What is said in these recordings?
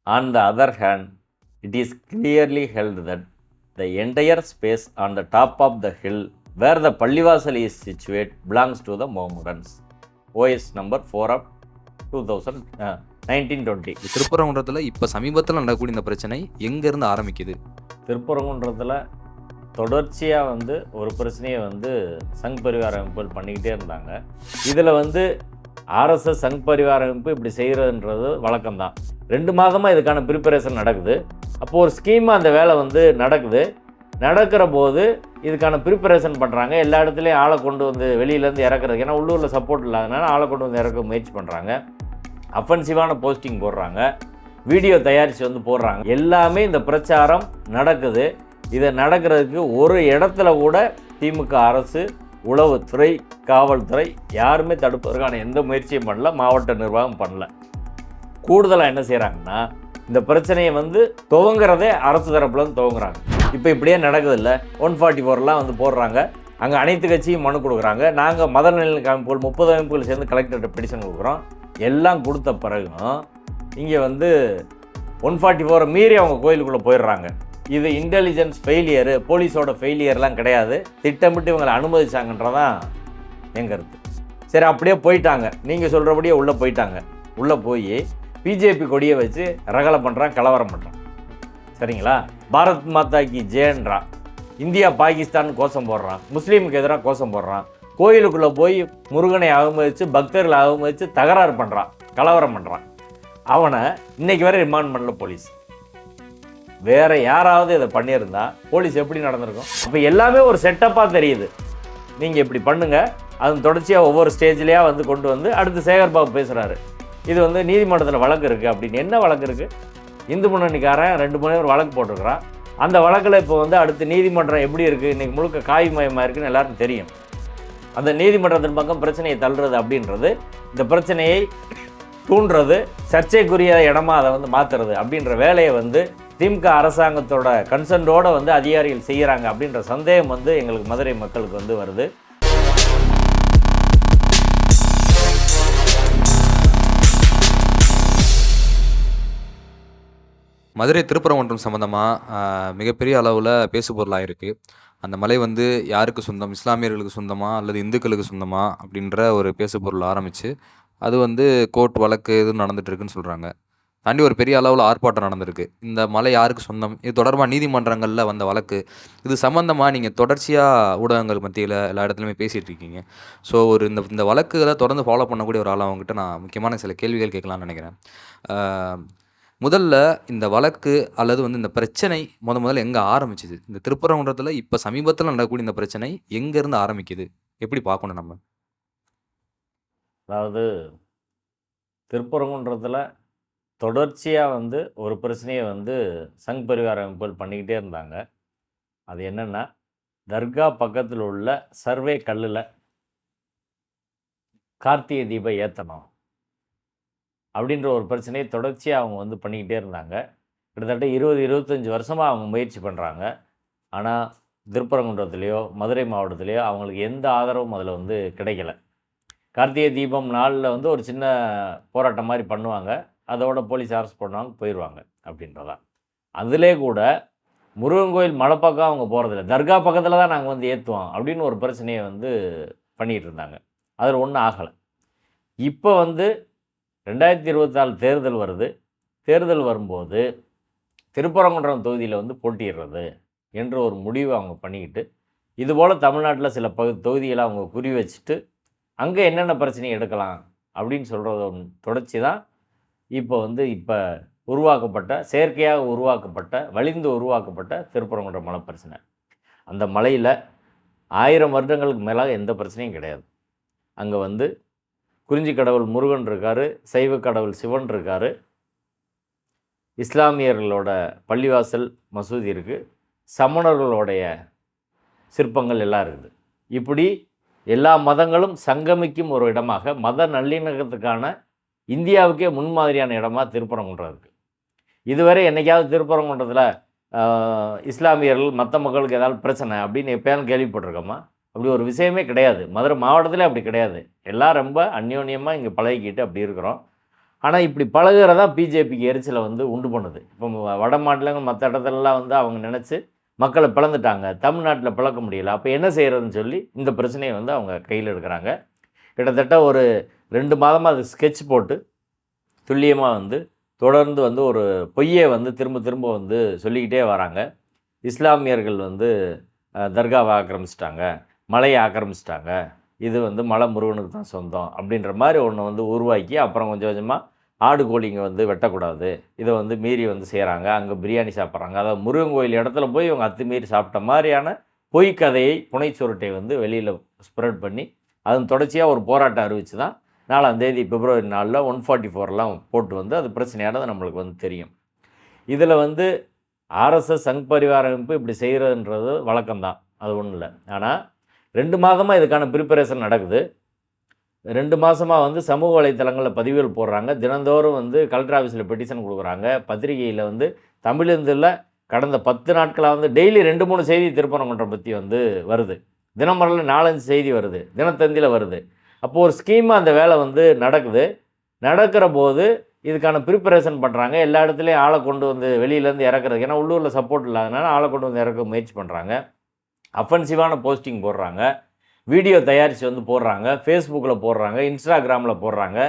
On the other hand, it is clearly held that the entire space on the top of the hill where the Pallivasal is situated belongs to the Mohammedans. OS number 4 of 1920. திருப்பரங்குன்றத்தில் இப்போ சமீபத்தில் நடக்கக்கூடிய இந்த பிரச்சனை எங்கேருந்து ஆரம்பிக்குது? திருப்பரங்குன்றத்தில் தொடர்ச்சியாக ஒரு பிரச்சனையை சங் பரிவார அமைப்புகள் பண்ணிக்கிட்டே இருந்தாங்க. இதில் ஆர்எஸ்எஸ் சங் பரிவார அமைப்பு இப்படி செய்கிறதுன்றது வழக்கம்தான். 2 மாதமாக இதுக்கான ப்ரிப்பரேஷன் நடக்குது. அப்போது ஒரு ஸ்கீமாக அந்த வேலை நடக்குது. நடக்கிற போது இதுக்கான ப்ரிப்பரேஷன் பண்ணுறாங்க. எல்லா இடத்துலையும் ஆளை கொண்டு வெளியிலேருந்து இறக்குறதுக்கு, ஏன்னா உள்ளூரில் சப்போர்ட் இல்லாதனால ஆளை கொண்டு இறக்க முயற்சி பண்ணுறாங்க. அஃபென்சிவான போஸ்டிங் போடுறாங்க, வீடியோ தயாரித்து போடுறாங்க. எல்லாமே இந்த பிரச்சாரம் நடக்குது. இதை நடக்கிறதுக்கு ஒரு இடத்துல கூட திமுக அரசு, உளவுத்துறை, காவல்துறை யாருமே தடுப்பதற்கான எந்த முயற்சியும் பண்ணல, மாவட்ட நிர்வாகம் பண்ணல. கூடுதலாக என்ன செய்கிறாங்கன்னா, இந்த பிரச்சனையை துவங்குறதே அரசு தரப்புலேருந்து துவங்குறாங்க. இப்போ இப்படியே நடக்குது இல்லை, 144 போடுறாங்க. அங்கே அனைத்து கட்சியும் மனு கொடுக்குறாங்க. நாங்கள் மத நல்லிணக்க அமைப்புகள் 30 அமைப்புகள் சேர்ந்து கலெக்டர்கிட்ட பெடிஷன் கொடுக்குறோம். எல்லாம் கொடுத்த பிறகும் இங்கே 144 மீறி அவங்க கோயிலுக்குள்ளே போயிடுறாங்க. இது இன்டெலிஜென்ஸ் ஃபெயிலியரு, போலீஸோட ஃபெயிலியர்லாம் கிடையாது, திட்டமிட்டு இவங்களை அனுமதிச்சாங்கன்றதான் என் கருத்து. சரி, அப்படியே போயிட்டாங்க, நீங்கள் சொல்கிறபடியே உள்ளே போயிட்டாங்க. உள்ளே போய் பிஜேபி கொடியை வச்சு ரகலை பண்ணுறான், கலவரம் பண்ணுறான். சரிங்களா? பாரத் மாதா கி ஜெயன்றான், இந்தியா பாகிஸ்தான் கோஷம் போடுறான், முஸ்லீமுக்கு எதிராக கோஷம் போடுறான், கோயிலுக்குள்ளே போய் முருகனை அவமதித்து பக்தர்களை அவமதித்து தகராறு பண்ணுறான், கலவரம் பண்ணுறான். அவனை இன்றைக்கி வரை ரிமாண்ட் பண்ணல போலீஸ். வேறு யாராவது இதை பண்ணியிருந்தா போலீஸ் எப்படி நடந்திருக்கும்? அப்போ எல்லாமே ஒரு செட்டப்பாக தெரியுது. நீங்கள் இப்படி பண்ணுங்கள், அது தொடர்ச்சியாக ஒவ்வொரு ஸ்டேஜ்லேயாக கொண்டு அடுத்து சேகர்பாபு பேசுகிறாரு, இது நீதிமன்றத்தில் வழக்கு இருக்குது அப்படின்னு. என்ன வழக்கு இருக்குது? இந்து முன்னணிக்காரன் 2 பேர் வழக்கு போட்டிருக்கிறான். அந்த வழக்கில் இப்போ அடுத்து நீதிமன்றம் எப்படி இருக்குது, இன்றைக்கி முழுக்க காய்மயமாக இருக்குன்னு எல்லாருக்கும் தெரியும். அந்த நீதிமன்றத்தின் பக்கம் பிரச்சனையை தள்ளுறது அப்படின்றது, இந்த பிரச்சனையை தூண்டுறது, சர்ச்சைக்குரிய இடமா அதை மாற்றுறது அப்படின்ற வேலையை திமுக அரசாங்கத்தோட கன்சர்னோடு அதிகாரிகள் செய்கிறாங்க அப்படின்ற சந்தேகம் எங்களுக்கு மதுரை மக்களுக்கு வருது. மதுரை திருப்பரங்குன்றம் சம்மந்தமாக மிகப்பெரிய அளவில் பேசுபொருளாக இருக்குது. அந்த மலை யாருக்கு சொந்தம், இஸ்லாமியர்களுக்கு சொந்தமா அல்லது இந்துக்களுக்கு சொந்தமா அப்படின்ற ஒரு பேசுபொருள் ஆரம்பித்து அது கோர்ட் வழக்கு எதுவும் நடந்துகிட்ருக்குன்னு சொல்கிறாங்க. தாண்டி ஒரு பெரிய அளவில் ஆர்ப்பாட்டம் நடந்திருக்கு. இந்த மலை யாருக்கு சொந்தம், இது தொடர்பாக நீதிமன்றங்களில் வந்த வழக்கு, இது சம்மந்தமாக நீங்கள் தொடர்ச்சியாக ஊடகங்கள் மத்தியில் எல்லா இடத்துலையுமே பேசிகிட்டு இருக்கீங்க. ஸோ இந்த வழக்குகளை தொடர்ந்து ஃபாலோ பண்ணக்கூடிய ஒரு ஆள், அவங்ககிட்ட நான் முக்கியமான சில கேள்விகள் கேட்கலான்னு நினைக்கிறேன். முதல்ல இந்த வழக்கு அல்லது இந்த பிரச்சனை முதல்ல எங்கே ஆரம்பிச்சிது? இந்த திருப்பரங்குன்றத்தில் இப்போ சமீபத்தில் நடக்கக்கூடிய இந்த பிரச்சனை எங்கேருந்து ஆரம்பிக்குது, எப்படி பார்க்கணும் நம்ம? அதாவது திருப்பரங்குன்றத்தில் தொடர்ச்சியாக ஒரு பிரச்சனையை சங் பரிவார அமைப்புகள் பண்ணிக்கிட்டே இருந்தாங்க. அது என்னென்னா, தர்கா பக்கத்தில் உள்ள சர்வே கல்லில் கார்த்திகை தீபம் ஏற்றணும் அப்படின்ற ஒரு பிரச்சனையை தொடர்ச்சியாக அவங்க பண்ணிக்கிட்டே இருந்தாங்க. கிட்டத்தட்ட 20-25 வருஷமாக அவங்க முயற்சி பண்ணுறாங்க. ஆனால் திருப்பரங்குன்றத்துலேயோ மதுரை மாவட்டத்துலேயோ அவங்களுக்கு எந்த ஆதரவும் அதில் கிடைக்கல. கார்த்திகை தீபம் நாளில் ஒரு சின்ன போராட்டம் மாதிரி பண்ணுவாங்க, அதோட போலீஸ் அரெஸ்ட் பண்ணுவாங்க, போயிடுவாங்க அப்படின்றதான். அதிலே கூட முருகன் கோயில் மலை பக்கம் அவங்க போகிறதில்ல, தர்கா பக்கத்தில் தான் நாங்கள் ஏற்றுவோம் அப்படின்னு ஒரு பிரச்சனையை பண்ணிகிட்டு இருந்தாங்க. அதில் ஒன்றும் ஆகலை. இப்போ 2024 தேர்தல் வருது. தேர்தல் வரும்போது திருப்பரங்குன்றம் தொகுதியில் போட்டியிடுறது என்ற ஒரு முடிவை அவங்க பண்ணிக்கிட்டு, இதுபோல் தமிழ்நாட்டில் சில தொகுதிகளை அவங்க குறி வச்சுட்டு அங்கே என்னென்ன பிரச்சனையை எடுக்கலாம் அப்படின்னு சொல்கிறத தொடர்ச்சி தான் இப்போ இப்போ உருவாக்கப்பட்ட, செயற்கையாக உருவாக்கப்பட்ட, வலிந்து உருவாக்கப்பட்ட திருப்பரங்குன்றம் மலை பிரச்சனை. அந்த மலையில் 1000 வருடங்களுக்கு மேலாக எந்த பிரச்சனையும் கிடையாது. அங்கே குறிஞ்சி கடவுள் முருகன் இருக்கார், சைவ கடவுள் சிவன் இருக்கார், இஸ்லாமியர்களோட பள்ளிவாசல் மசூதி இருக்குது, சமணர்களுடைய சிற்பங்கள் எல்லாம் இருக்குது. இப்படி எல்லா மதங்களும் சங்கமிக்கும் ஒரு இடமாக, மத நல்லிணக்கத்துக்கான இந்தியாவுக்கே முன்மாதிரியான இடமாக திருப்பரங்குன்றம் இருக்குது. இதுவரை என்றைக்காவது திருப்பரங்குன்றத்தில் இஸ்லாமியர்கள் மற்ற மக்களுக்கு ஏதாவது பிரச்சனை அப்படின்னு எப்போயாலும் கேள்விப்பட்டிருக்கோமா? அப்படி ஒரு விஷயமே கிடையாது. மதுரை மாவட்டத்தில் அப்படி கிடையாது. எல்லாம் ரொம்ப அந்யோன்யமாக இங்கே பழகிக்கிட்டு அப்படி இருக்கிறோம். ஆனால் இப்படி பழகுறதா பிஜேபிக்கு எரிச்சலை வந்து உண்டு பண்ணுது. இப்போ வட மாநிலங்கள் மற்ற இடத்துலலாம் வந்து அவங்க நினச்சி மக்களை பிளந்துட்டாங்க, தமிழ்நாட்டில் பிளக்க முடியல, அப்போ என்ன செய்கிறதுன்னு சொல்லி இந்த பிரச்சனையை வந்து அவங்க கையில் எடுக்கிறாங்க. கிட்டத்தட்ட ஒரு 2 மாதமாக அது ஸ்கெட்ச் போட்டு துல்லியமாக வந்து தொடர்ந்து வந்து ஒரு பொய்யை வந்து திரும்ப திரும்ப வந்து சொல்லிக்கிட்டே வராங்க. இஸ்லாமியர்கள் வந்து தர்காவை ஆக்கிரமிச்சிட்டாங்க, மலையை ஆக்கிரமிச்சிட்டாங்க, இது வந்து மலை முருகனுக்கு தான் சொந்தம் அப்படின்ற மாதிரி ஒன்று வந்து உருவாக்கி அப்புறம் கொஞ்சம் கொஞ்சமாக ஆடு கோழிங்க வந்து வெட்டக்கூடாது, இதை வந்து மீறி வந்து செய்கிறாங்க, அங்கே பிரியாணி சாப்பிட்றாங்க, அதாவது முருகன் கோயில் இடத்துல போய் இவங்க அத்துமீறி சாப்பிட்ட மாதிரியான பொய் கதையை புனைச்சுருட்டை வந்து வெளியில் ஸ்ப்ரெட் பண்ணி அதன் தொடர்ச்சியாக ஒரு போராட்டம் அறிவித்து தான் 4ஆம் தேதி பிப்ரவரி 4 144லாம் போட்டு வந்து அது பிரச்சனையானது நம்மளுக்கு வந்து தெரியும். இதில் வந்து ஆர்எஸ்எஸ் சங் பரிவார அமைப்பு இப்படி செய்கிறதுன்றது வழக்கம்தான், அது ஒன்றும் இல்லை. ஆனால் 2 மாதமாக இதுக்கான ப்ரிப்பரேஷன் நடக்குது. 2 மாதமாக வந்து சமூக வலைத்தளங்களில் பதிவுகள் போடுறாங்க, தினந்தோறும் வந்து கலெக்டர் ஆஃபீஸில் பெட்டிஷன் கொடுக்குறாங்க, பத்திரிகையில் வந்து தமிழ்ந்தில் கடந்த 10 நாட்களாக வந்து டெய்லி 2-3 செய்தி திருப்பரங்குன்றம் பற்றி வந்து வருது, தினமலரில் 4-5 செய்தி வருது, தினத்தந்தியில் வருது. அப்போது ஒரு ஸ்கீமாக அந்த வேலை வந்து நடக்குது. நடக்கிற போது இதுக்கான ப்ரிப்பரேஷன் பண்ணுறாங்க, எல்லா இடத்துலையும் ஆளை கொண்டு வந்து வெளியிலேருந்து இறக்குறது, ஏன்னா உள்ளூரில் சப்போர்ட் இல்லாதனால ஆளை கொண்டு வந்து இறக்க முயற்சி பண்ணுறாங்க, அஃபென்சிவான போஸ்டிங் போடுறாங்க, வீடியோ தயாரித்து வந்து போடுறாங்க, ஃபேஸ்புக்கில் போடுறாங்க, இன்ஸ்டாகிராமில் போடுறாங்க,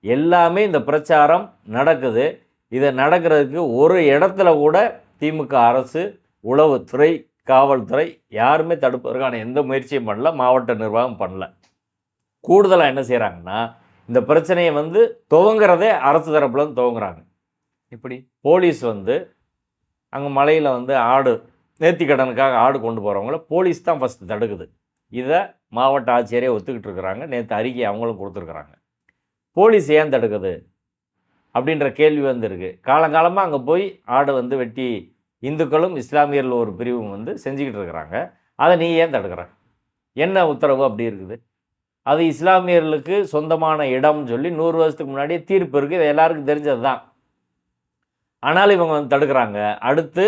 எல்லாமே இந்த பிரச்சாரம் நடக்குது. இதை நடக்கிறதுக்கு ஒரு இடத்துல கூட திமுக அரசு, உளவுத்துறை, காவல்துறை யாருமே தடுப்பதற்கான எந்த முயற்சியும் பண்ணல, மாவட்ட நிர்வாகம் பண்ணல. கூடுதலாக என்ன செய்கிறாங்கன்னா, இந்த பிரச்சனையை வந்து துவங்குறதே அரசு தரப்புலேருந்து துவங்குறாங்க. இப்படி போலீஸ் வந்து அங்கே மலையில் வந்து ஆடு நேர்த்திக்கடனுக்காக ஆடு கொண்டு போகிறவங்கள போலீஸ் தான் ஃபஸ்ட்டு தடுக்குது. இதை மாவட்ட ஆட்சியரே ஒத்துக்கிட்டு இருக்கிறாங்க, நேற்று அறிக்கை அவங்களும் கொடுத்துருக்குறாங்க. போலீஸ் ஏன் தடுக்குது அப்படின்ற கேள்வி வந்து இருக்குது. காலங்காலமாக அங்கே போய் ஆடு வந்து வெட்டி இந்துக்களும் இஸ்லாமியர்கள் ஒரு பிரிவும் வந்து செஞ்சுக்கிட்டு இருக்கிறாங்க, அதை நீ ஏன் தடுக்கிற? என்ன உத்தரவு அப்படி இருக்குது? அது இஸ்லாமியர்களுக்கு சொந்தமான இடம்னு சொல்லி 100 வருஷத்துக்கு முன்னாடியே தீர்ப்பு இருக்குது, இது எல்லாருக்கும் தெரிஞ்சது தான். ஆனாலும் இவங்க வந்து தடுக்கிறாங்க. அடுத்து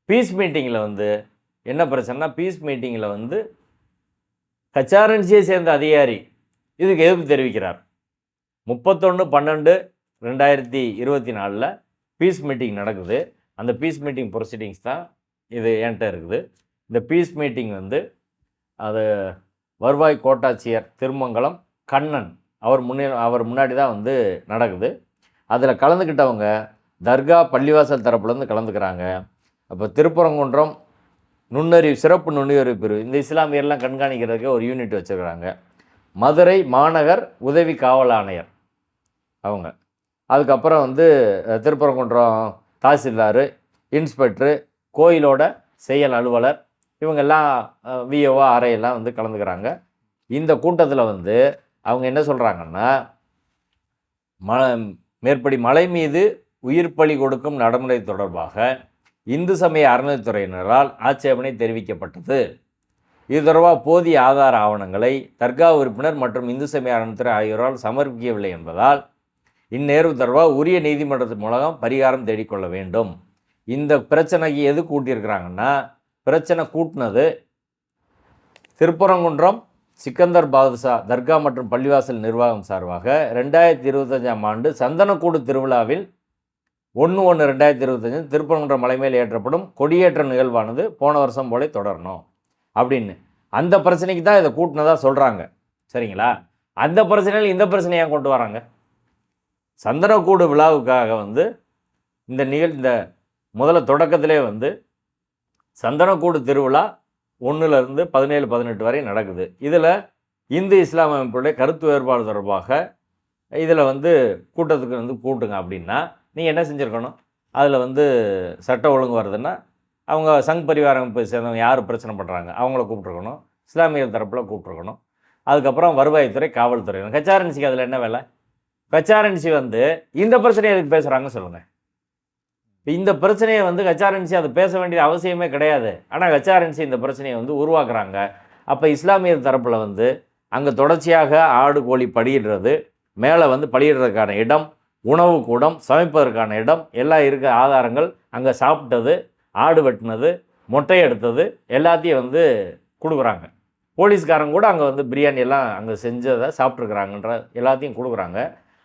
பீஸ் மீட்டிங்கில் வந்து என்ன பிரச்சனைனா, பீஸ் மீட்டிங்கில் வந்து கச்சாரன்சியை சேர்ந்த அதிகாரி இதுக்கு எதிர்ப்பு தெரிவிக்கிறார். 31/12/2024 பீஸ் மீட்டிங் நடக்குது. அந்த பீஸ் மீட்டிங் ப்ரொசீடிங்ஸ் தான் இது என்கிட்ட இருக்குது. இந்த பீஸ் மீட்டிங் வந்து அது வருவாய் கோட்டாட்சியர் திருமங்கலம் கண்ணன் அவர் முன்னாடி தான் வந்து நடக்குது. அதில் கலந்துக்கிட்டவங்க தர்கா பள்ளிவாசல் தரப்புலேருந்து கலந்துக்கிறாங்க. அப்போ திருப்பரங்குன்றம் சிறப்பு நுண்ணறிவு பிரிவு, இந்த இஸ்லாமியர்லாம் கண்காணிக்கிறதுக்கு ஒரு யூனிட் வச்சுருக்கிறாங்க. மதுரை மாநகர் உதவி காவல் ஆணையர் அவங்க, அதுக்கப்புறம் வந்து திருப்பரங்குன்றம் தாசில்தார், இன்ஸ்பெக்டரு, கோயிலோட செயல் அலுவலர், இவங்கெல்லாம் விஓ ஆர்ஐலாம் வந்து கலந்துக்கிறாங்க. இந்த கூட்டத்தில் வந்து அவங்க என்ன சொல்கிறாங்கன்னா, மேற்படி மலை மீது உயிர் பலி கொடுக்கும் நடைமுறை தொடர்பாக இந்து சமய அறநிலைத்துறையினரால் ஆட்சேபனை தெரிவிக்கப்பட்டது. இது தொடர்பாக போதிய ஆதார ஆவணங்களை தர்கா உறுப்பினர் மற்றும் இந்து சமய அறநிலைத்துறை ஆகியோரால் சமர்ப்பிக்கவில்லை என்பதால் இந்நேர்வு தொடர்பாக உரிய நீதிமன்றத்தின் மூலம் பரிகாரம் தேடிக்கொள்ள வேண்டும். இந்த பிரச்சனைக்கு எது கூட்டியிருக்கிறாங்கன்னா, பிரச்சனை கூட்டினது திருப்பரங்குன்றம் சிக்கந்தர் பாதுஷா தர்கா மற்றும் பள்ளிவாசல் நிர்வாகம் சார்பாக 2025ஆம் ஆண்டு சந்தனக்கூடு திருவிழாவில் 1/1/2025 திருப்பரங்குன்றம் மலை மேல் ஏற்றப்படும் கொடியேற்ற நிகழ்வானது போன வருஷம் போல தொடரணும் அப்படின்னு அந்த பிரச்சனைக்கு தான் இதை கூட்டினதாக சொல்கிறாங்க. சரிங்களா? அந்த பிரச்சனையில் இந்த பிரச்சனையை ஏன் கொண்டு வராங்க? சந்தனக்கூடு விழாவுக்காக வந்து இந்த முதல்ல தொடக்கத்திலே வந்து சந்தனக்கூடு திருவிழா 1லேருந்து 17-18 வரை நடக்குது. இதில் இந்து இஸ்லாம் அமைப்புடைய கருத்து வேறுபாடு தொடர்பாக இதில் வந்து கூட்டத்துக்கு வந்து கூட்டுங்க அப்படின்னா நீங்கள் என்ன செஞ்சுருக்கணும்? அதில் வந்து சட்ட ஒழுங்கு வருதுன்னா அவங்க சங் பரிவார அமைப்பை சேர்ந்தவங்க யார் பிரச்சனை பண்ணுறாங்க அவங்கள கூப்பிட்ருக்கணும், இஸ்லாமியர் தரப்பில் கூப்பிட்ருக்கணும். அதுக்கப்புறம் வருவாய்த்துறை, காவல்துறை. கச்சாரன்சிக்கு அதில் என்ன வேலை? கச்சாரன்சி வந்து இந்த பிரச்சனையை எதுக்கு பேசுகிறாங்க சொல்லுங்கள்? இந்த பிரச்சனையை வந்து கச்சாரன்சி அது பேச வேண்டிய அவசியமே கிடையாது. ஆனால் கச்சாரன்சி இந்த பிரச்சனையை வந்து உருவாக்குறாங்க. அப்போ இஸ்லாமியர் தரப்பில் வந்து அங்கே தொடர்ச்சியாக ஆடு கோழி படியிடுறது, மேலே வந்து படியிடுறதுக்கான இடம், உணவு கூடம், சமைப்பதற்கான இடம் எல்லாம் இருக்க ஆதாரங்கள், அங்கே சாப்பிட்டது, ஆடு வெட்டினது, மொட்டை எடுத்தது எல்லாத்தையும் வந்து கொடுக்குறாங்க. போலீஸ்காரங்க கூட அங்கே வந்து பிரியாணி எல்லாம் அங்கே செஞ்சதை சாப்பிட்ருக்குறாங்கன்ற எல்லாத்தையும் கொடுக்குறாங்க.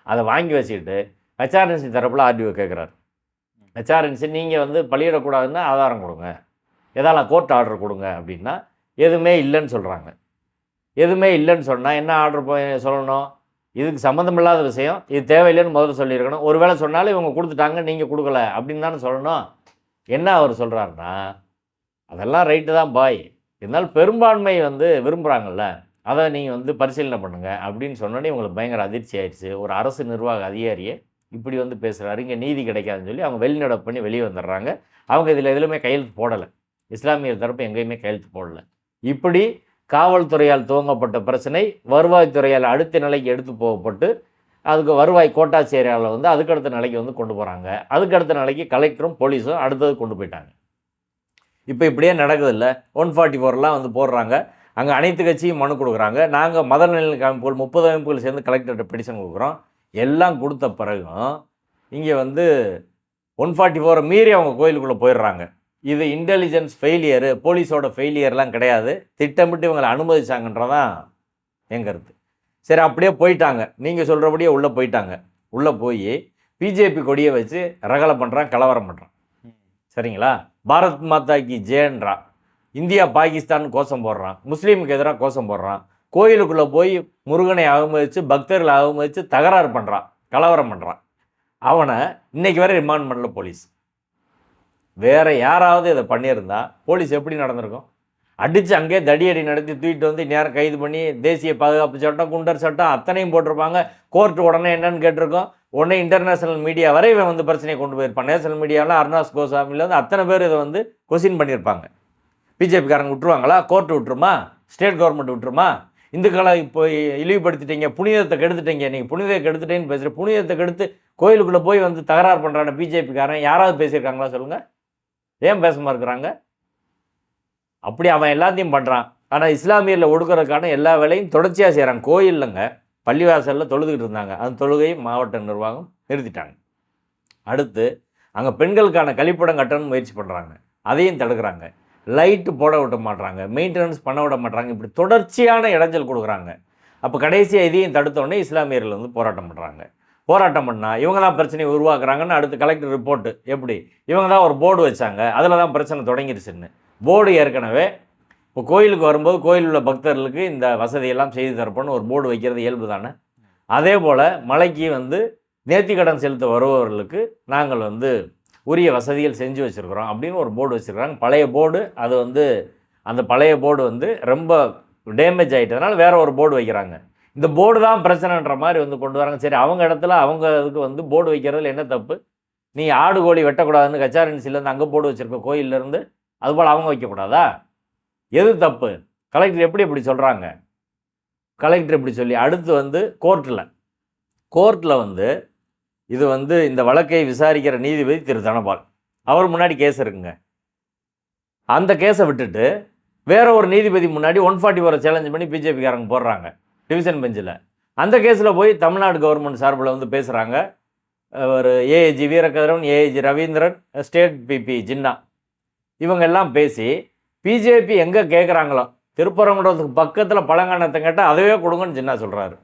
அதை வாங்கி வச்சுக்கிட்டு ஹெச்ஆர்என்சி தரப்பில் ஆர்டிஓ கேட்குறாரு. ஹெச்ஆர்என்சி நீங்கள் வந்து பலியிடக்கூடாதுன்னா ஆதாரம் கொடுங்க, எதால கோர்ட் ஆர்டர் கொடுங்க அப்படின்னா எதுவுமே இல்லைன்னு சொல்கிறாங்க. எதுவுமே இல்லைன்னு சொன்னால் என்ன ஆர்டர் போய் சொல்லணும்? இதுக்கு சம்மந்தமில்லாத விஷயம், இது தேவையில்லைன்னு முதல்ல சொல்லியிருக்கணும். ஒரு வேளை சொன்னாலும் இவங்க கொடுத்துட்டாங்க, நீங்கள் கொடுக்கல அப்படின்னு தானே சொல்லணும். என்ன அவர் சொல்கிறாருன்னா, அதெல்லாம் ரைட்டு தான் பாய், இருந்தாலும் பெரும்பான்மை வந்து விரும்புகிறாங்கல்ல, அதை நீங்கள் வந்து பரிசீலனை பண்ணுங்கள் அப்படின்னு சொன்னோன்னே இவங்களுக்கு பயங்கர அதிர்ச்சி ஆயிடுச்சு. ஒரு அரசு நிர்வாக அதிகாரியே இப்படி வந்து பேசுகிறாரு, இங்கே நீதி கிடைக்காதுன்னு சொல்லி அவங்க வெளிநடப்பு பண்ணி வெளியே வந்துடுறாங்க. அவங்க இதில் எதுலையுமே கையெழுத்து போடலை, இஸ்லாமியர் தரப்பு எங்கேயுமே கையெழுத்து போடலை. இப்படி காவல்துறையால் துவங்கப்பட்ட பிரச்சனை வருவாய்த்துறையால் அடுத்த நிலைக்கு எடுத்து போகப்பட்டு அதுக்கு வருவாய் கோட்டாட்சியரால் வந்து அதுக்கடுத்த நிலைக்கு வந்து கொண்டு போகிறாங்க. அதுக்கடுத்த நிலைக்கு கலெக்டரும் போலீஸும் அடுத்தது கொண்டு போயிட்டாங்க. இப்போ இப்படியே நடக்குதில்ல. 144 வந்து போடுறாங்க. அங்கே அனைத்து கட்சியும் மனு கொடுக்குறாங்க. நாங்கள் மத நல்லிணக்க அமைப்புகள் 30 அமைப்புகள் சேர்ந்து கலெக்டர்கிட்ட பெட்டிஷன் கொடுக்குறோம். எல்லாம் கொடுத்த பிறகும் இங்கே வந்து 144 மீறி அவங்க கோயிலுக்குள்ளே போயிடுறாங்க. இது இன்டெலிஜென்ஸ் ஃபெயிலியரு, போலீஸோட ஃபெயிலியர்லாம் கிடையாது, திட்டமிட்டு இவங்களை அனுமதிச்சாங்கன்றதான் என் கருத்து. சரி, அப்படியே போயிட்டாங்க, நீங்கள் சொல்கிறபடியே உள்ளே போயிட்டாங்க. உள்ளே போய் பிஜேபி கொடியை வச்சு ரகலை பண்ணுறான், கலவரம் பண்ணுறான். சரிங்களா? பாரத் மாதா கி ஜெயன்றான், இந்தியா பாகிஸ்தான் கோஷம் போடுறான், முஸ்லீமுக்கு எதிராக கோஷம் போடுறான், கோயிலுக்குள்ளே போய் முருகனை அவமதித்து பக்தர்களை அவமதித்து தகராறு பண்ணுறான், கலவரம் பண்ணுறான். அவனை இன்னைக்கு வரை ரிமாண்ட் பண்ணல போலீஸ். வேறு யாராவது இதை பண்ணியிருந்தா போலீஸ் எப்படி நடந்திருக்கும்? அடித்து அங்கேயே தடியடி நடத்தி தூக்கிட்டு வந்து நேரம் கைது பண்ணி தேசிய பாதுகாப்பு சட்டம், குண்டர் சட்டம் அத்தனையும் போட்டிருப்பாங்க. கோர்ட்டு உடனே என்னன்னு கேட்டிருக்கோம். உடனே இன்டர்நேஷனல் மீடியா வரை இவன் வந்து பிரச்சனையை கொண்டு போயிருப்பான். நேஷனல் மீடியாவில் அருணாஸ் கோசாமிலேருந்து அத்தனை பேர் இதை வந்து கொஸ்டின் பண்ணியிருப்பாங்க. பிஜேபிக்காரங்க விட்டுருவாங்களா? கோர்ட்டு விட்டுருமா? ஸ்டேட் கவர்மெண்ட் விட்டுருமா? இந்துக்களை இப்போ இழிவுபடுத்திட்டீங்க, புனிதத்தை கெடுத்துட்டீங்க, நீங்கள் புனிதத்தை கெடுத்துட்டேன்னு பேசுகிற, புனிதத்தை கெடுத்து கோயிலுக்குள்ளே போய் வந்து தகராறு பண்ணுறான பிஜேபிக்காரன் யாராவது பேசியிருக்காங்களா சொல்லுங்கள்? ஏன் பேசாமல் இருக்கிறாங்க? அப்படி அவன் எல்லாத்தையும் பண்ணுறான். ஆனால் இஸ்லாமியரில் ஒடுக்கிறதுக்கான எல்லா வேலையும் தொடர்ச்சியாக செய்கிறான். கோயில்லங்க பள்ளிவாசலில் தொழுதுகிட்டு இருந்தாங்க, அந்த தொழுகையும் மாவட்ட நிர்வாகம் நிறுத்திட்டாங்க. அடுத்து அங்கே பெண்களுக்கான கழிப்பிடம் கட்டணும்னு முயற்சி பண்ணுறாங்க, அதையும் தடுக்கிறாங்க. லைட்டு போட விட மாட்றாங்க, மெயின்டெனன்ஸ் பண்ண விட மாட்றாங்க. இப்படி தொடர்ச்சியான இடைஞ்சல் கொடுக்குறாங்க. அப்போ கடைசியாக இதையும் தடுத்தோடனே இஸ்லாமியர்கள் வந்து போராட்டம் பண்ணுறாங்க. போராட்டம் பண்ணால் இவங்க தான் பிரச்சனையை உருவாக்குறாங்கன்னு அடுத்து கலெக்டர் ரிப்போர்ட்டு. எப்படி? இவங்க தான் ஒரு போர்டு வச்சாங்க, அதில் தான் பிரச்சனை தொடங்கிடுச்சுன்னு. போர்டு ஏற்கனவே இப்போ கோயிலுக்கு வரும்போது கோயில் உள்ள பக்தர்களுக்கு இந்த வசதியெல்லாம் செய்து தரப்போன்னு ஒரு போர்டு வைக்கிறது இயல்பு தானே. அதே போல் மலைக்கு வந்து நேர்த்திக்கடன் செலுத்த வருபவர்களுக்கு நாங்கள் வந்து உரிய வசதிகள் செஞ்சு வச்சுருக்குறோம் அப்படின்னு ஒரு போர்டு வச்சுருக்குறாங்க. பழைய போர்டு, அது வந்து அந்த பழைய போர்டு வந்து ரொம்ப டேமேஜ் ஆகிட்டதுனால வேறு ஒரு போர்டு வைக்கிறாங்க. இந்த போர்டு தான் பிரச்சனைன்ற மாதிரி வந்து கொண்டு வராங்க. சரி, அவங்க இடத்துல அவங்க இதுக்கு வந்து போர்டு வைக்கிறதுல என்ன தப்பு? நீ ஆடு கோழி வெட்டக்கூடாதுன்னு ஹெச்ஆர்என்சிலேருந்து அங்கே போர்டு வச்சுருக்க கோயிலேருந்து அதுபோல் அவங்க வைக்கக்கூடாதா? எது தப்பு? கலெக்டர் எப்படி சொல்கிறாங்க? கலெக்டர் இப்படி சொல்லி அடுத்து வந்து கோர்ட்டில் வந்து இது வந்து இந்த வழக்கை விசாரிக்கிற நீதிபதி திரு தனபால், அவர் முன்னாடி கேஸ் இருக்குங்க. அந்த கேஸை விட்டுட்டு வேற ஒரு நீதிபதி முன்னாடி 144 சேலஞ்ச் பண்ணி பிஜேபிக்காரங்க போடுறாங்க டிவிஷன் பெஞ்சில். அந்த கேஸில் போய் தமிழ்நாடு கவர்மெண்ட் சார்பில் வந்து பேசுகிறாங்க. ஒரு AAG Veerakathiravan, AAG Ravindran, state PP Jinnah, இவங்க எல்லாம் பேசி பிஜேபி எங்கே கேட்குறாங்களோ திருப்பரங்குன்றத்துக்கு பக்கத்தில் பழங்கானத்தை கேட்டால் அதுவே கொடுங்கன்னு ஜின்னா சொல்கிறாரு.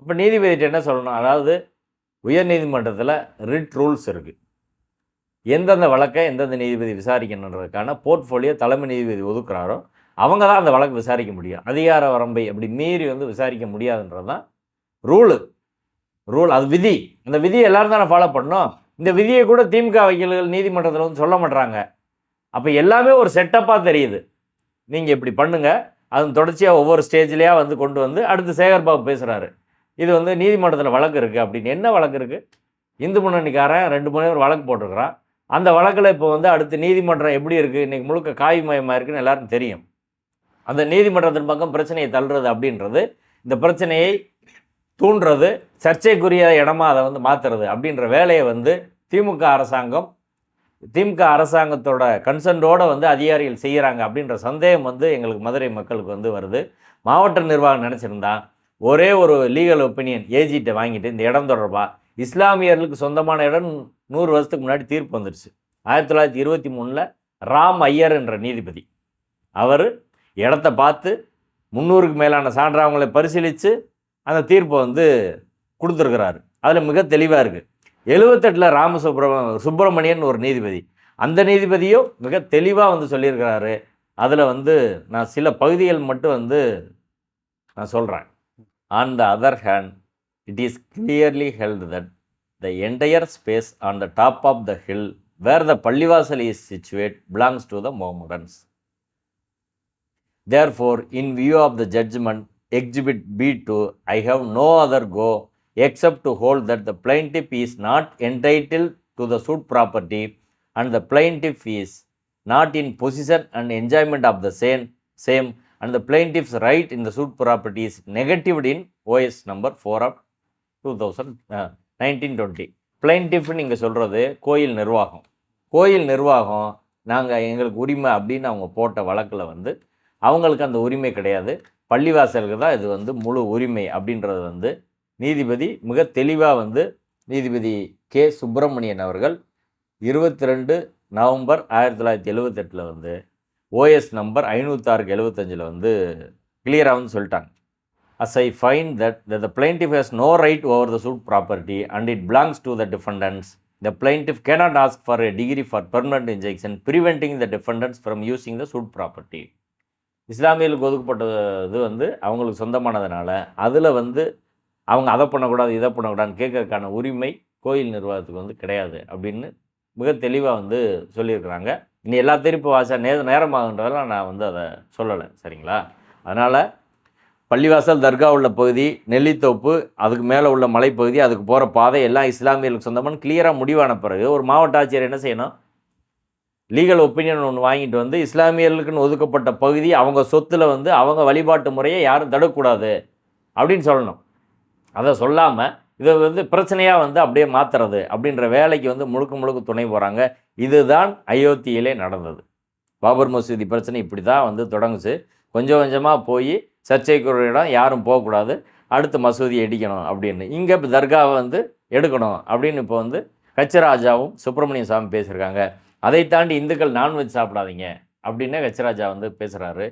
இப்போ நீதிபதிட்டு என்ன சொல்லணும்? அதாவது உயர்நீதிமன்றத்தில் ரிட் ரூல்ஸ் இருக்குது. எந்தெந்த வழக்கை எந்தெந்த நீதிபதி விசாரிக்கணுன்றதுக்கான போர்ட்ஃபோலியோ தலைமை நீதிபதி ஒதுக்குறாரோ அவங்க தான் அந்த வழக்கு விசாரிக்க முடியும். அதிகார வரம்பை அப்படி மீறி வந்து விசாரிக்க முடியாதுன்றது தான் ரூல். அது விதி. அந்த விதியை எல்லோரும் தானே ஃபாலோ பண்ணணும். இந்த விதியை கூட திமுக வக்கீல்கள் நீதிமன்றத்தில் வந்து சொல்ல மாட்டாங்க. அப்போ எல்லாமே ஒரு செட்டப்பாக தெரியுது. நீங்கள் இப்படி பண்ணுங்கள், அது தொடர்ச்சியாக ஒவ்வொரு ஸ்டேஜ்லேயே வந்து கொண்டு வந்து அடுத்து சேகர்பாபு பேசுகிறாரு, இது வந்து நீதிமன்றத்தில் வழக்கு இருக்குது அப்படின்னு. என்ன வழக்கு இருக்குது? இந்து முன்னணிக்காரன் 2 மணி நேரம் வழக்கு போட்டிருக்கிறான். அந்த வழக்கில் இப்போ வந்து அடுத்து நீதிமன்றம் எப்படி இருக்குது, இன்றைக்கி முழுக்க காய்மயமாக இருக்குன்னு எல்லாருக்கும் தெரியும். அந்த நீதிமன்றத்தின் பக்கம் பிரச்சனையை தள்ளுறது அப்படின்றது, இந்த பிரச்சனையை தூண்டுறது, சர்ச்சைக்குரிய இடமா அதை வந்து மாற்றுறது அப்படின்ற வேலையை வந்து திமுக அரசாங்கத்தோட கன்சர்னோடு வந்து அதிகாரிகள் செய்கிறாங்க அப்படின்ற சந்தேகம் வந்து எங்களுக்கு மதுரை மக்களுக்கு வந்து வருது. மாவட்ட நிர்வாகம் நினச்சிருந்தா ஒரே ஒரு லீகல் ஒப்பீனியன் ஏஜிட்ட வாங்கிட்டு இந்த இடம் தொடர்பாக இஸ்லாமியர்களுக்கு சொந்தமான இடம் 100 வருஷத்துக்கு முன்னாடி தீர்ப்பு வந்துடுச்சு. 1923 ராம் ஐயர் என்ற நீதிபதி அவர் இடத்த பார்த்து 300க்கு மேலான சான்றாவங்களை பரிசீலித்து அந்த தீர்ப்பை வந்து கொடுத்துருக்கிறாரு. அதில் மிக தெளிவாக இருக்குது. 78 சுப்பிரமணியன் ஒரு நீதிபதி, அந்த நீதிபதியும் மிக தெளிவாக வந்து சொல்லியிருக்கிறாரு. அதில் வந்து நான் சில பகுதிகள் மட்டும் வந்து நான் சொல்கிறேன். On the other hand, it is clearly held that the entire space on the top of the hill where the pallivasal is situated belongs to the Mohammedans. Therefore, in view of the judgment, Exhibit B2, I have no other go except to hold that the plaintiff is not entitled to the suit property and the plaintiff is not in possession and enjoyment of the same and the plaintiff's right in the suit property is negatived in OS number 4 of 1920. plaintiff நீங்க சொல்கிறது கோயில் நிர்வாகம் நாங்கள் எங்களுக்கு உரிமை அப்படின்னு அவங்க போட்ட வழக்கில் வந்து அவங்களுக்கு அந்த உரிமை கிடையாது, பள்ளிவாசலுக்கு தான் இது வந்து முழு உரிமை அப்படின்றது வந்து நீதிபதி மிக தெளிவாக வந்து நீதிபதி கே சுப்பிரமணியன் அவர்கள் 22 நவம்பர் 1978 வந்து OS நம்பர் 506/75 வந்து கிளியராக வந்து சொல்லிட்டாங்க. As I find that the plaintiff has no right over the suit property and it belongs to the defendants, the plaintiff cannot ask for a degree for permanent injunction preventing the defendants from using the suit property. இஸ்லாமியர்களுக்கு ஒதுக்கப்பட்டது வந்து அவங்களுக்கு சொந்தமானதுனால அதில் வந்து அவங்க அதை பண்ணக்கூடாது இதை பண்ணக்கூடாதுன்னு கேட்கறதுக்கான உரிமை கோயில் நிர்வாகத்துக்கு வந்து கிடையாது அப்படின்னு மிக தெளிவாக வந்து சொல்லியிருக்கிறாங்க. இனி எல்லா திருப்பி வாச நேரமாகன்றதெல்லாம் நான் வந்து அதை சொல்லலை, சரிங்களா? அதனால் பள்ளிவாசல் தர்கா உள்ள பகுதி, நெல்லித்தோப்பு, அதுக்கு மேலே உள்ள மலைப்பகுதி, அதுக்கு போகிற பாதை எல்லாம் இஸ்லாமியர்களுக்கு சொந்தமானு கிளியராக முடிவான பிறகு ஒரு மாவட்ட ஆட்சியர் என்ன செய்யணும்? லீகல் ஒப்பீனியன் ஒன்று வாங்கிட்டு வந்து இஸ்லாமியர்களுக்குன்னு ஒதுக்கப்பட்ட பகுதி அவங்க சொத்தில் வந்து அவங்க வழிபாட்டு முறையை யாரும் தடுக்கக்கூடாது அப்படின்னு சொல்லணும். அதை சொல்லாமல் இதை வந்து பிரச்சனையாக வந்து அப்படியே மாற்றுறது அப்படின்ற வேலைக்கு வந்து முழுக்க துணை போகிறாங்க. இதுதான் அயோத்தியிலே நடந்தது. பாபர் மசூதி பிரச்சனை இப்படி தான் வந்து தொடங்குச்சு. கொஞ்சம் கொஞ்சமாக போய் சர்ச்சைக்குரிய இடம் யாரும் போகக்கூடாது, அடுத்து மசூதியை இடிக்கணும் அப்படின்னு, இங்கே இப்போ தர்காவை வந்து எடுக்கணும் அப்படின்னு இப்போ வந்து கச்சராஜாவும் சுப்பிரமணிய சாமி பேசியிருக்காங்க. அதை தாண்டி இந்துக்கள் நான்வெஜ் சாப்பிடாதீங்க அப்படின்னு கச்சராஜா வந்து பேசுகிறாரு.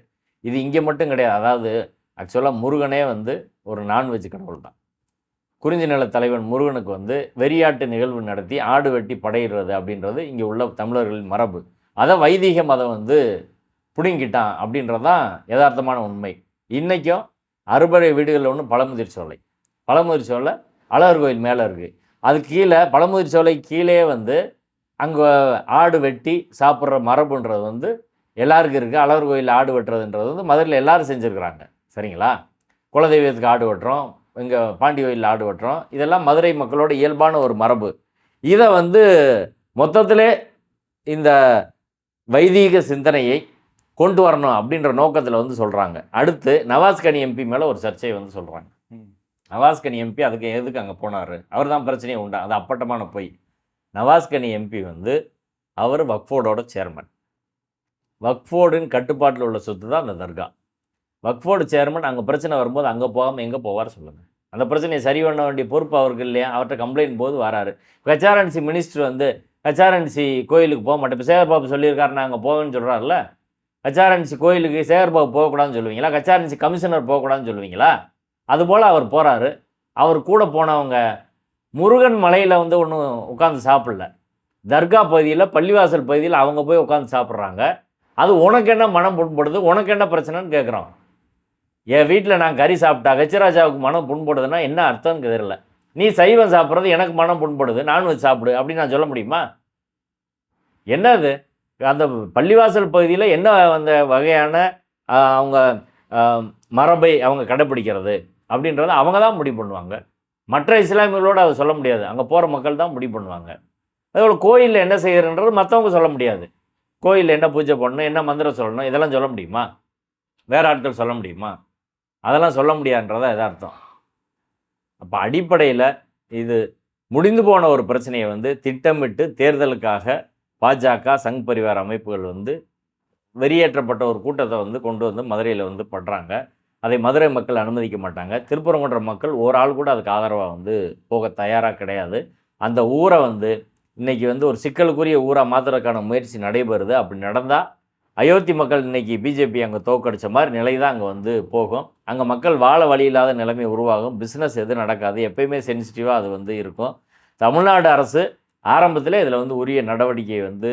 இது இங்கே மட்டும் கிடையாது. அதாவது ஆக்சுவலாக முருகனே வந்து ஒரு நான்வெஜ் கடவுள் தான். குறிஞ்சி நில தலைவன் முருகனுக்கு வந்து வெறியாட்டு நிகழ்வு நடத்தி ஆடு வெட்டி படையிடுறது அப்படின்றது இங்கே உள்ள தமிழர்களின் மரபு. அதை வைதிக மதம் வந்து பிடுங்கிட்டான் அப்படின்றது தான் யதார்த்தமான உண்மை. இன்றைக்கும் அறுபடை வீடுகளில் ஒன்று பழமுதிர் சோலை அழகர் கோயில் மேலே இருக்குது. அது கீழே பழமுதிர் சோலை கீழே வந்து அங்கே ஆடு வெட்டி சாப்பிட்ற மரபுன்றது வந்து எல்லாருக்கும் இருக்குது. அழகர் கோயில் ஆடு வெட்டுறதுன்றது வந்து மதுரையில் எல்லோரும் செஞ்சுருக்குறாங்க, சரிங்களா? குலதெய்வத்துக்கு ஆடு வெட்டுறோம், இங்கே பாண்டி கோயிலில் ஆடு வெட்டுறோம். இதெல்லாம் மதுரை மக்களோட இயல்பான ஒரு மரபு. இதை வந்து மொத்தத்திலே இந்த வைதீக சிந்தனையை கொண்டு வரணும் அப்படின்ற நோக்கத்தில் வந்து சொல்கிறாங்க. அடுத்து நவாஸ்கனி எம்பி மேலே ஒரு சர்ச்சையை வந்து சொல்கிறாங்க. நவாஸ்கனி எம்பி எதுக்கு அங்கே போனார்? அவர் தான் பிரச்சனையை உண்டா? அது அப்பட்டமான பொய். நவாஸ்கனி எம்பி வந்து அவர் வக்ஃபோர்டோட சேர்மன். வக்ஃபோர்டின் கட்டுப்பாட்டில் உள்ள சொத்து தான் அந்த தர்கா. வக்ஃபோர்டு சேர்மன் அங்கே பிரச்சனை வரும்போது அங்கே போகாமல் எங்கே போவார் சொல்லுங்கள்? அந்த பிரச்சனையை சரி பண்ண வேண்டிய பொறுப்பு அவருக்கு இல்லையா? அவர்கிட்ட கம்ப்ளைண்ட் போது வராரு. கச்சாரன்சி மினிஸ்டர் வந்து கச்சாரன்சி கோயிலுக்கு போக மாட்டேன், இப்போ சேகர்பாபு சொல்லியிருக்காரு நான் அங்கே போவேன்னு சொல்கிறாருல. கச்சாரன்சி கோயிலுக்கு சேகர்பாபு போகக்கூடாதுன்னு சொல்லுவீங்களா? கச்சாரன்சி கமிஷனர் போகக்கூடாதுன்னு சொல்லுவீங்களா? அதுபோல் அவர் போகிறாரு. அவர் கூட போனவங்க முருகன் மலையில் வந்து ஒன்றும் உட்காந்து சாப்பிடல, தர்கா பகுதியில் பள்ளிவாசல் பகுதியில் அவங்க போய் உட்காந்து சாப்பிட்றாங்க. அது உனக்கு என்ன மனம் புண்படுது, உனக்கு என்ன பிரச்சனைன்னு கேட்குறோம். என் வீட்டில் நான் கறி சாப்பிட்டா கச்சராஜாவுக்கு மனம் புண்படுதுன்னா என்ன அர்த்தம்னு தெரியல. நீ சைவம் சாப்பிட்றது எனக்கு மனம் புண்படுது, நான்வெஜ் சாப்பிடு அப்படின்னு நான் சொல்ல முடியுமா? என்னது அந்த பள்ளிவாசல் பகுதியில் என்ன அந்த வகையான அவங்க மரபை அவங்க கடைப்பிடிக்கிறது அப்படின்றத அவங்க தான் முடிவு பண்ணுவாங்க. மற்ற இஸ்லாமியர்களோடு அதை சொல்ல முடியாது, அங்கே போகிற மக்கள் தான் முடிவு பண்ணுவாங்க. அதேபோல் கோயிலில் என்ன செய்கிறன்றது மற்றவங்க சொல்ல முடியாது. கோயிலில் என்ன பூஜை பண்ணணும், என்ன மந்திரம் சொல்லணும், இதெல்லாம் சொல்ல முடியுமா? வேறு ஆட்கள் சொல்ல முடியுமா? அதெல்லாம் சொல்ல முடியாதுன்றதான் எதார்த்தம். அப்போ அடிப்படையில் இது முடிந்து போன ஒரு பிரச்சனையை வந்து திட்டமிட்டு தேர்தலுக்காக பாஜக சங் பரிவார அமைப்புகள் வந்து வெறியேற்றப்பட்ட ஒரு கூட்டத்தை வந்து கொண்டு வந்து மதுரையில் வந்து பண்ணுறாங்க. அதை மதுரை மக்கள் அனுமதிக்க மாட்டாங்க. திருப்பரங்குன்ற மக்கள் ஒரு ஆள் கூட அதுக்கு ஆதரவாக வந்து போக தயாராக கிடையாது. அந்த ஊரை வந்து இன்றைக்கி வந்து ஒரு சிக்கலுக்குரிய ஊராக மாற்றுறதுக்கான முயற்சி நடைபெறுது. அப்படி நடந்தால் அயோத்தி மக்கள் இன்னைக்கு பிஜேபி அங்கே தோக்கடிச்ச மாதிரி நிலை தான் அங்கே வந்து போகும். அங்கே மக்கள் வாழ வழி இல்லாத நிலைமை உருவாகும். பிஸ்னஸ் எதுவும் நடக்காது. எப்பயுமே சென்சிட்டிவாக அது வந்து இருக்கும். தமிழ்நாடு அரசு ஆரம்பத்திலே இதில் வந்து உரிய நடவடிக்கை வந்து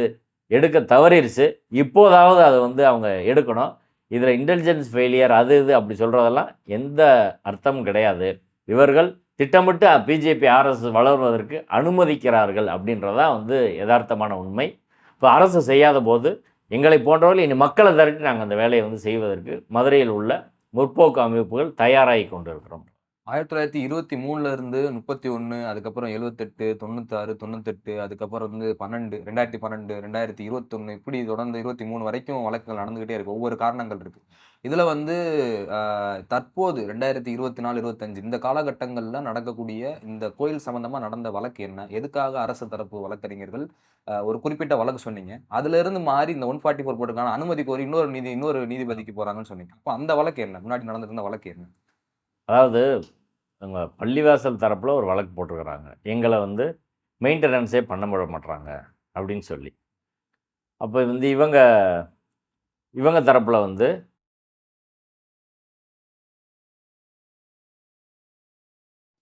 எடுக்க தவறிருச்சு. இப்போதாவது அதை வந்து அவங்க எடுக்கணும். இதில் இன்டெலிஜென்ஸ் ஃபெயிலியர் அது இது அப்படி சொல்கிறதெல்லாம் எந்த அர்த்தமும் கிடையாது. இவர்கள் திட்டமிட்டு பிஜேபி ஆர்எஸ்எஸ் வளர்வதற்கு அனுமதிக்கிறார்கள் அப்படின்றதான் வந்து யதார்த்தமான உண்மை. இப்போ அரசு செய்யாத போது எங்களை போன்றவர்கள் இனி மக்களை திரட்டி நாங்கள் அந்த வேலையை வந்து செய்வதற்கு மதுரையில் உள்ள முற்போக்கு அமைப்புகள் தயாராகி கொண்டிருக்கிறோம். 1923 இருந்து 31, அதுக்கப்புறம் 78, 96, 98, அதுக்கப்புறம் வந்து 12, 2012, 2021 இப்படி தொடர்ந்து 23 வரைக்கும் வழக்குகள் நடந்துகிட்டே இருக்கு. ஒவ்வொரு காரணங்கள் இருக்கு. இதுல வந்து தற்போது 2024, 25 இந்த காலகட்டங்கள்ல நடக்கக்கூடிய இந்த கோயில் சம்பந்தமா நடந்த வழக்கு என்ன? எதுக்காக அரசு தரப்பு வழக்கறிஞர்கள் ஒரு குறிப்பிட்ட வழக்கு சொன்னீங்க. அதுல இருந்து மாறி இந்த 144 போட்டுக்கான அனுமதி கோரி இன்னொரு நீதிபதிக்கு போறாங்கன்னு சொன்னீங்க. அப்ப அந்த வழக்கு என்ன? முன்னாடி நடந்துட்டு இருந்த வழக்கு என்ன? அதாவது அவங்க பள்ளிவாசல் தரப்பில் ஒரு வழக்கு போட்டிருக்கிறாங்க. எங்களை வந்து மெயின்டெனன்ஸே பண்ண விட மாட்றாங்க அப்படின்னு சொல்லி. அப்போ வந்து இவங்க தரப்பில் வந்து